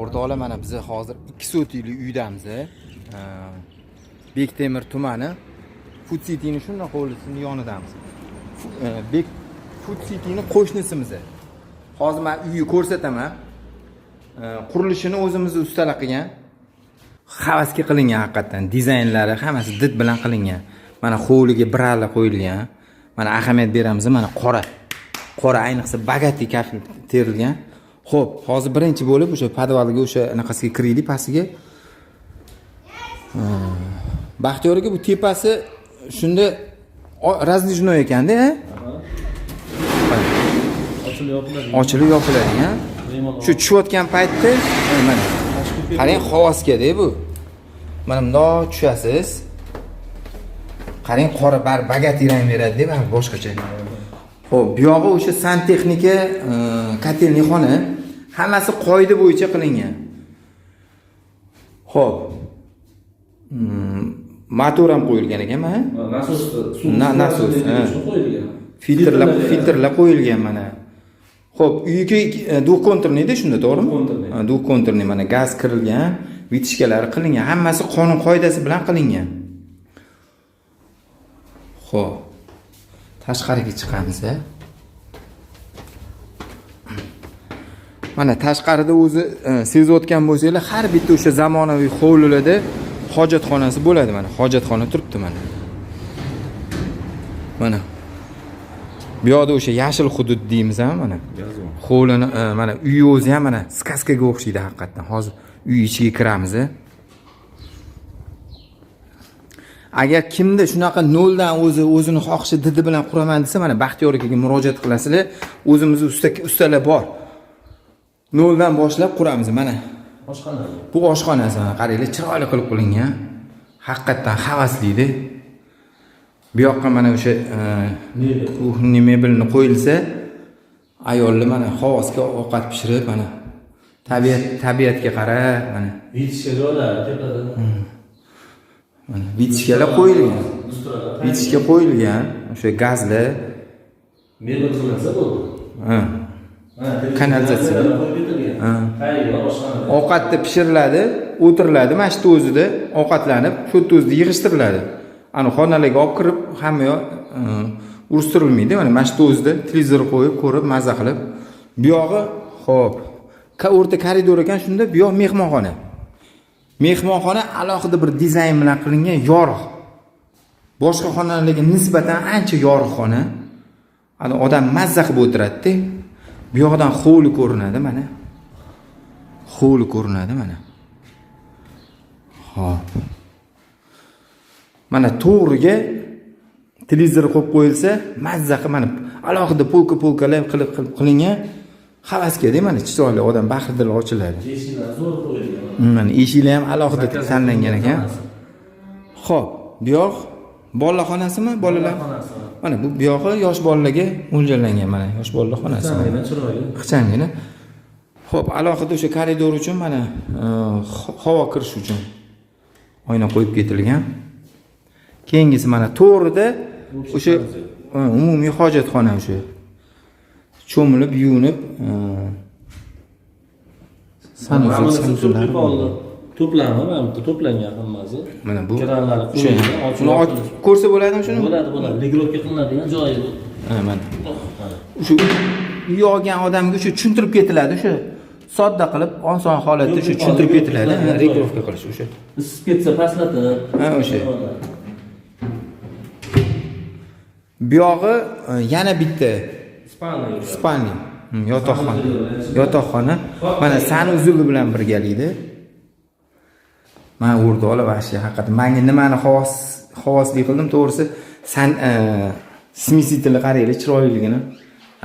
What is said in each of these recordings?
O'rtoqlar, mana biz hozir 2 so'tili uydamiz. Bektemir tumani Food City'ning shunday hovlisining yonidamiz. Food City'ning qo'shnimiz. Hozir men uyni ko'rsataman. Qurilishini o'zimiz ustalar qilgan. Havasga qilingan haqiqatan. Dizaynlari hammasi did bilan qilingan. Mana hovliga birala qo'yilgan. Mana ahamiyat beramiz, mana qora. Qora ayniqsa bagati kafil terilgan. Xo'p, hozir birinchi bo'lib o'sha podvalga o'sha anaqasiga kiraylik, pastiga. Baxtiyorga bu tepasi shunda razdijnoy ekanda, ha? Ochilib yopiladi, Shu tushayotgan paytda mana qarang, havosga-da bu. Mana bundoq tushasiz. Qarang, qora bar bagati rang beradi deb, boshqacha. Xo'p, bu yog'i o'sha santexnika, kotelniy xona, hammasi qoida bo'yicha qilingan. Xo'p. Motor ham qo'yilgan ekan, ha? Nasos qo'yilgan. Filtrlar qo'yilgan mana. Xo'p, uyga dukonturni-da shunda, to'g'rimi? Dukonturni mana gaz kirilgan, vitishkalari qilingan, hammasi qonun qoidasi bilan qilingan. Xo'p. Tashqariga chiqamiz. Mana tashqarida o'zi sezayotgan bo'lsanglar, har bitta o'sha zamonaviy hovlilarda hojatxonasi bo'ladi, mana hojatxona turibdi mana. Mana. Bu yoqda o'sha yashil hudud deymiz ham mana. Hovlini mana uy o'zi ham mana skaskaga o'xshaydi haqiqatan. Hozir uy ichiga kiramiz. Agar kimda shunaqa noldan o'zini xohishi didi bilan quraman desa, mana Baxtiyor akaga murojaat qilasizlar. O'zimiz ustalar bor. Noldan boshlab quramiz mana. Oshxona. Bu oshxonasi, qaranglar, chiroyli qilib qilingan. Haqiqatan havasli-da. Bu yoqqa mana o'sha mebelni qo'yilsa, ayollar mana havosga ovqat pishirib, mana tabiatga qarab, mana vitishkalar tepada. Mana vitishkalar qo'yilgan. Vitishka qo'yilgan, o'sha gazli mebel qilinsa bo'ldi. Kanalizatsiya. Ovqatni pishiriladi, o'tiriladi, mana shu o'zida ovqatlanib, shu o'zida yig'ishtiriladi. Ana xonalarga olib kirib, hamma yoq urishtirilmaydi. Mana shu o'zida televizor qo'yib, ko'rib, mazza qilib. Bu yog'i, xo'p, o'rta koridor ekan, shunda bu yoq mehmonxona. Mehmonxona alohida bir dizayn bilan qilingan, yorug'. Boshqa xonalarga nisbatan ancha yorug' xona. Ana odam mazza qilib o'tiradi-da. Bu yoqdan hovli ko'rinadi, mana. Hovli ko'rinadi, mana. Xo'p. Mana to'g'riga televizor qo'yib qo'yilsa, mazza qilib, mana alohida polka-polkalar qilib qilingan. Havasga-da, mana chiroyli odam baxtidil ochiladi. Eshiklar zo'r qo'yilgan. Mana eshiklar ham alohida tanlangan ekan. Xo'p, bu yoq bolalar xonasimi? Bolalar. Mana bu yog'i yosh bolalarga mo'ljallangan, mana yosh bolalar xonasi. Chiroyli. Ixchangina. Xo'p, alohida o'sha koridor uchun mana havo kirish uchun oyna qo'yib ketilgan. Keyingisi mana to'g'rida o'sha umumiy hojatxona o'sha. Cho'milib, yuvinib, sanuzlar to'plami, mana bu to'plangan hammasi. Mana bu kranlar qo'yilgan. Ko'rsa bo'ladimi shuni? Bo'ladi. Legirovka qilinadigan joyi bu. Mana. O'sha uy olgan odamga o'sha tushuntirib ketiladi, o'sha sodda qilib, oson holatda o'sha tushuntirib ketiladi, legirovka qilish o'sha. Isib ketsa pastlatib. O'sha. Bu yog'i yana bitta spalni, yotoqxona. Mana sanuzul bilan birgalikda. Men o'rtoqlar vashi haqiqatan menga nimani havosli qildim, to'g'risi, smisitli qaranglar, chiroyligini,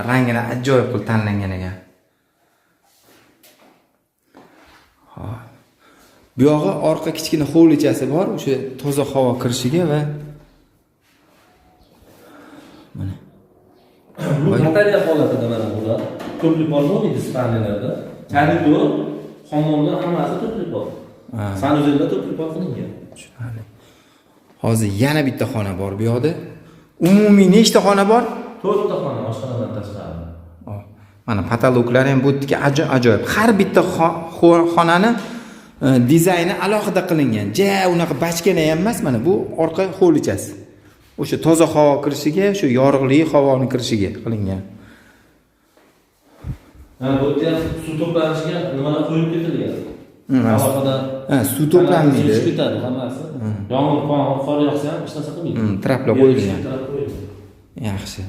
rangini ajoyib qilib tanlangan ekan. Xo'p. Bu yog'i orqa kichkina hovlichasi bor, o'sha toza havo kirishiga va mana bu batarya holatida mana bular. Ko'plik bo'lmaydi spalnilarda. Koridor, hammomlar hammasi to'plik bor. Sanuzilda to'plik qilingan. Tushunarli. Hozir yana bitta xona bor bu yoqda. Umumiy nechta xona bor? 4 ta xona oshxonadan tashqari. Mana patologlar ham bu yerga ajoyib. Har bitta xonani dizayni alohida qilingan. Unaqa bachkana ham emas, mana bu orqa hovlichasi. O'sha toza havo kirishiga, shu yorug'lik havoni kirishiga qilingan. Bu yerda suv to'planishiga nimalar qo'yib ketilgan? Alohida suv to'planmaydi. Chiqib ketadi hammasi. Yomg'ir, qor yog'sa ham hech narsa qilmaydi. Traplab qo'yilgan. Yaxshi.